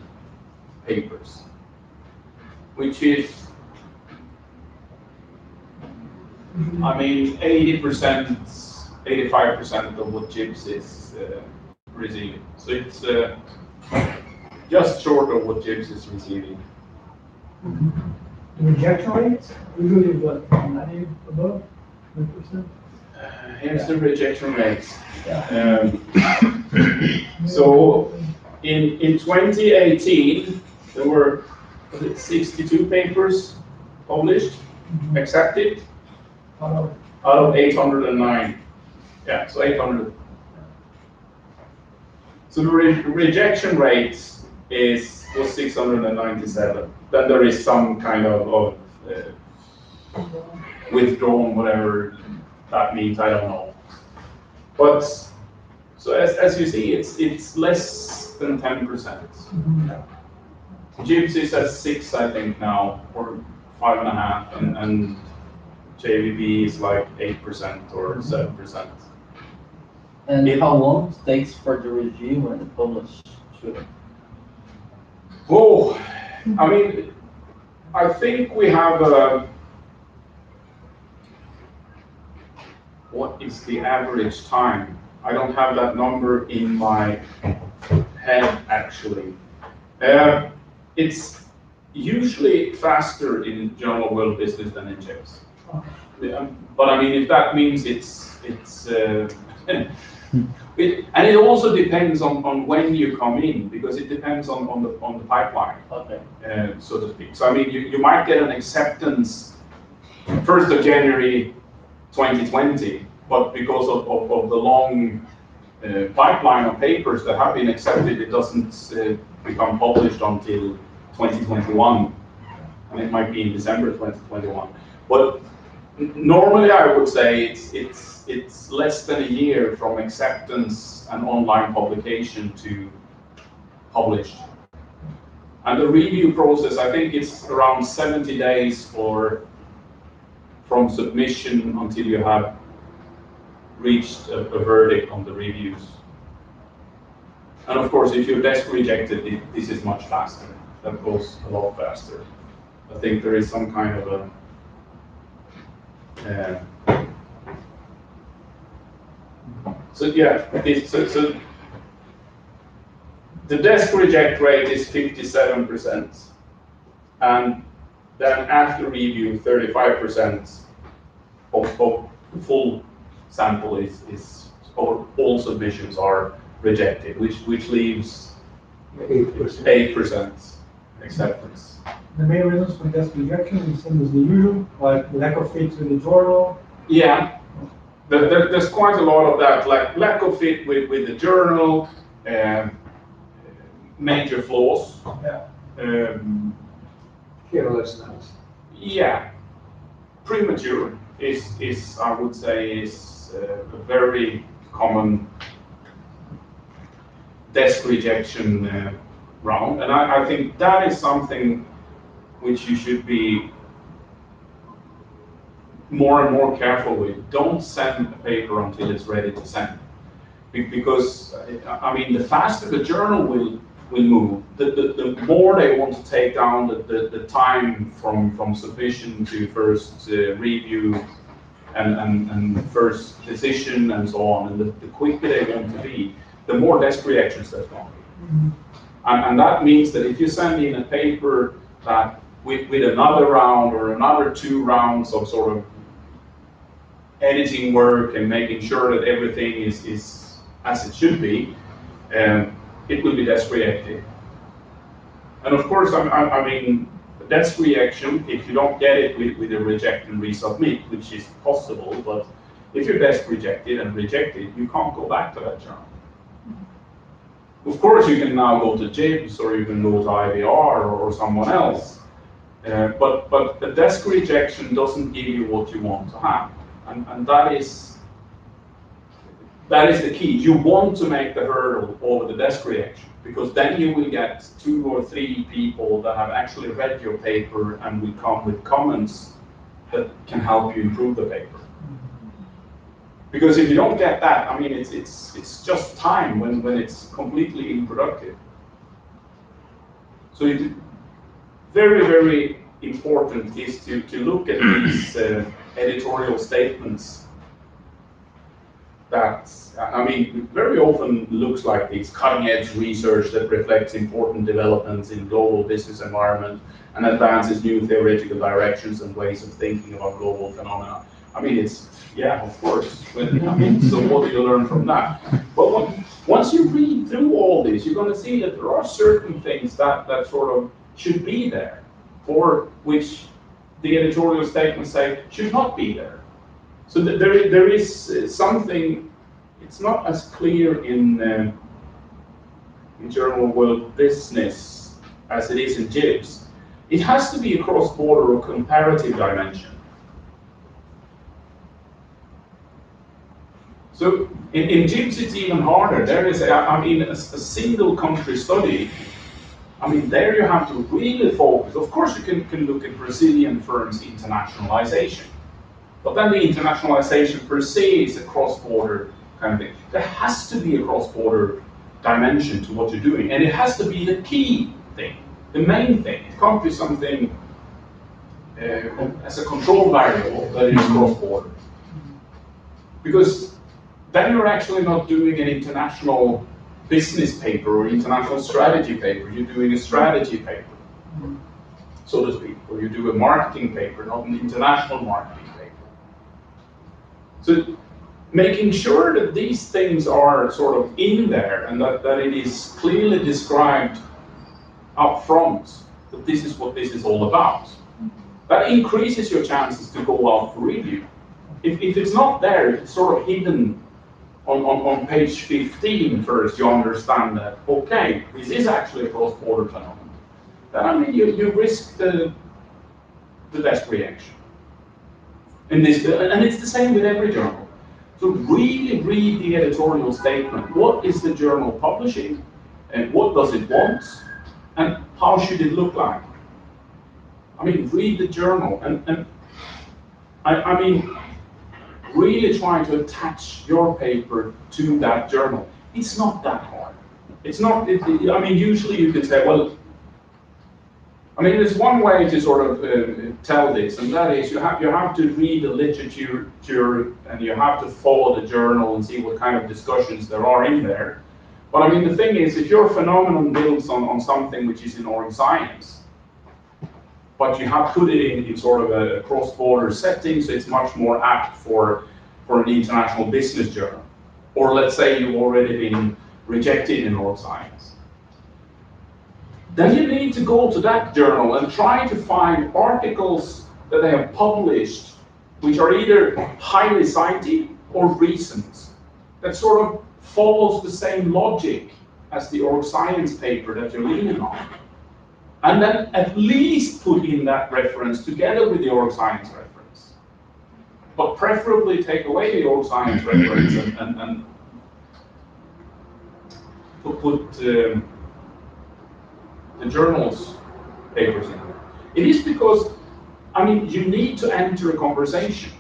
papers, which is, 80%, 85% of what JIBS is receiving. So it's just short of what JIBS is receiving. The rejection rates, usually what, 90 above, 90%? Here's the rejection rates. So in 2018, there were 62 papers published, accepted, out of 809. Yeah, so 800. So the rejection rate is was 697. Then there is some kind of withdrawn, whatever that means, I don't know. But so as you see, it's less than 10%. Gyps is at 6, I think now, or 5.5, and JVB is like 8% or 7%. And how long it takes for the review and the publish? Oh, I mean, I think we have what is the average time? I don't have that number in my head actually. It's usually faster in Journal of World Business than in Gyps. But I mean, if that means and it also depends on when you come in, because it depends on the pipeline, Okay. so to speak. So I mean, you might get an acceptance 1st of January 2020, but because of the long pipeline of papers that have been accepted, it doesn't become published until 2021, and it might be in December 2021. But normally, I would say it's less than a year from acceptance and online publication to published. And the review process, I think it's around 70 days from submission until you have reached a verdict on the reviews. And of course, if you're desk rejected, this is much faster. That goes a lot faster. I think there is some kind of a so the desk reject rate is 57%, and then after review, 35% of full sample is or all submissions are rejected, which leaves 8% acceptance. The main reasons for desk rejection is same as the usual, like lack of fit with the journal. Yeah, there's quite a lot of that, like lack of fit with the journal, major flaws. Yeah. Carelessness. Yeah, premature is I would say is a very common desk rejection round, and I think that is something which you should be more and more careful with. Don't send a paper until it's ready to send, because I mean, the faster the journal will move, the more they want to take down the time from submission to first review and first decision and so on, and the quicker they want to be, the more desk reactions there's going to be. And that means that if you send in a paper that with another round or another 2 rounds of sort of editing work and making sure that everything is as it should be, it will be desk reactive. And of course, I mean, desk reaction, if you don't get it with a reject and resubmit, which is possible, but if you're desk rejected and rejected, you can't go back to that journal. Of course, you can now go to Gyps or you can go to IVR or someone else, but the desk rejection doesn't give you what you want to have, and that is the key. You want to make the hurdle over the desk reaction, because then you will get 2 or 3 people that have actually read your paper and will come with comments that can help you improve the paper. Because if you don't get that, I mean, it's just time when it's completely unproductive. So it's very, very important is to look at these editorial statements that, I mean, very often looks like this cutting-edge research that reflects important developments in global business environment and advances new theoretical directions and ways of thinking about global phenomena. I mean, it's, yeah, of course. I mean, so what do you learn from that? But once you read through all this, you're going to see that there are certain things that sort of should be there, or which the editorial statements say should not be there. So there is something, it's not as clear in Journal of World Business as it is in JIBS, it has to be a cross-border or comparative dimension. So in JIBS it's even harder. There is, a single country study. I mean, there you have to really focus. Of course, you can look at Brazilian firms' internationalization, but then the internationalization per se is a cross-border kind of thing. There has to be a cross-border dimension to what you're doing, and it has to be the key thing, the main thing. It can't be something as a control variable that is cross-border, because then you're actually not doing an international business paper or international strategy paper. You're doing a strategy paper, so to speak, or you do a marketing paper, not an international marketing paper. So making sure that these things are sort of in there and that it is clearly described up front that this is what this is all about. That increases your chances to go out for review. If it's not there, if it's sort of hidden on page 15 first, you understand that, okay, this is actually a cross-border phenomenon. Then, I mean, you risk the best reaction. And it's the same with every journal. So really read the editorial statement. What is the journal publishing? And what does it want? And how should it look like? I mean, read the journal. And I mean, really try to attach your paper to that journal. It's not that hard. It's not, I mean, usually you can say, well, I mean, there's one way to sort of tell this, and that is you have to read the literature and you have to follow the journal and see what kind of discussions there are in there. But I mean, the thing is, if your phenomenon builds on something which is in org science, but you have put it in sort of a cross-border setting, so it's much more apt for an international business journal. Or let's say you've already been rejected in org science. Then you need to go to that journal and try to find articles that they have published which are either highly cited or recent, that sort of follows the same logic as the org science paper that you're leaning on. And then at least put in that reference together with the org science reference. But preferably take away the org science reference and put the journal's papers in there. It is because, I mean, you need to enter a conversation.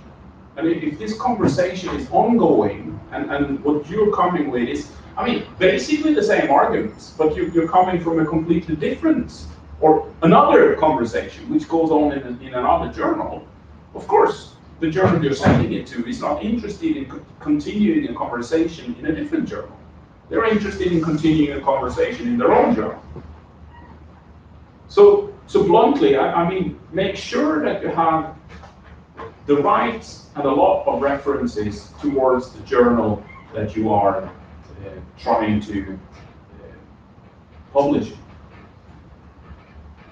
And if this conversation is ongoing, and what you're coming with is, I mean, basically the same arguments, but you're coming from a completely different or another conversation which goes on in another journal, of course, the journal you're sending it to is not interested in continuing a conversation in a different journal. They're interested in continuing a conversation in their own journal. So bluntly, I mean, make sure that you have the right and a lot of references towards the journal that you are trying to publish.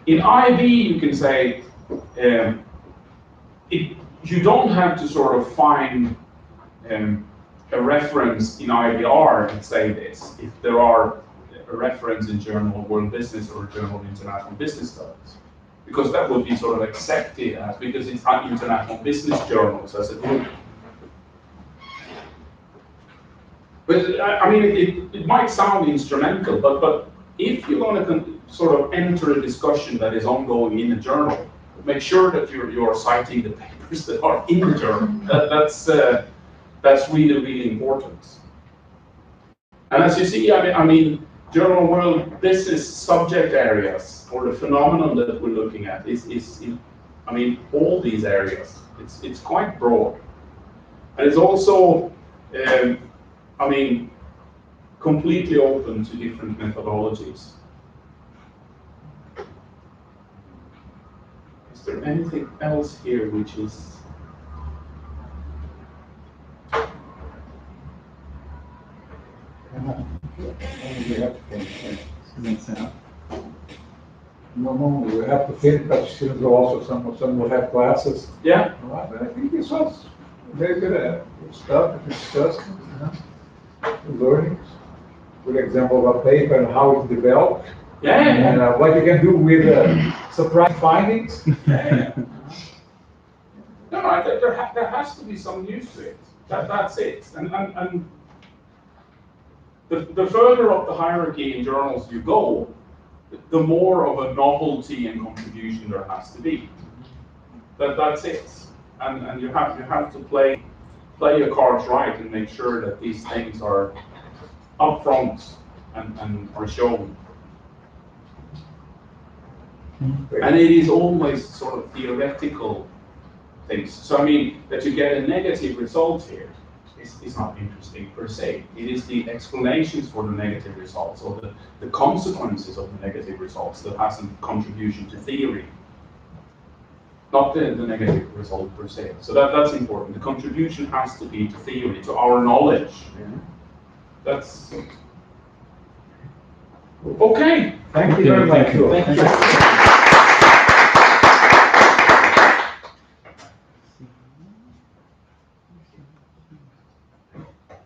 In IB, you can say, you don't have to sort of find a reference in IBR and say this, if there are a reference in Journal of World Business or Journal of International Business Studies, because that would be sort of accepted as, because it's international business journals as a group. But I mean, it might sound instrumental, but if you're going to sort of enter a discussion that is ongoing in a journal, make sure that you're citing the papers that are in the journal. That's really, really important. And as you see, I mean, Journal of World Business subject areas, or the phenomenon that we're looking at, is in, I mean, all these areas. It's quite broad. And it's also, I mean, completely open to different methodologies. Is there anything else here which is... No, we have to think that students will also, some will have classes. Yeah. But I think this was very good stuff to discuss, learnings, good example of a paper and how it's developed. Yeah. What you can do with surprise findings. No, there has to be some news to it. That's it. And the further up the hierarchy in journals you go, the more of a novelty and contribution there has to be. That's it. And you have to play your cards right and make sure that these things are upfront and are shown. And it is always sort of theoretical things. So I mean, that you get a negative result here is not interesting per se. It is the explanations for the negative results or the consequences of the negative results that has a contribution to theory. Not the negative result per se. So that's important. The contribution has to be to theory, to our knowledge. That's okay. Thank you very much. Thank you. Thank you.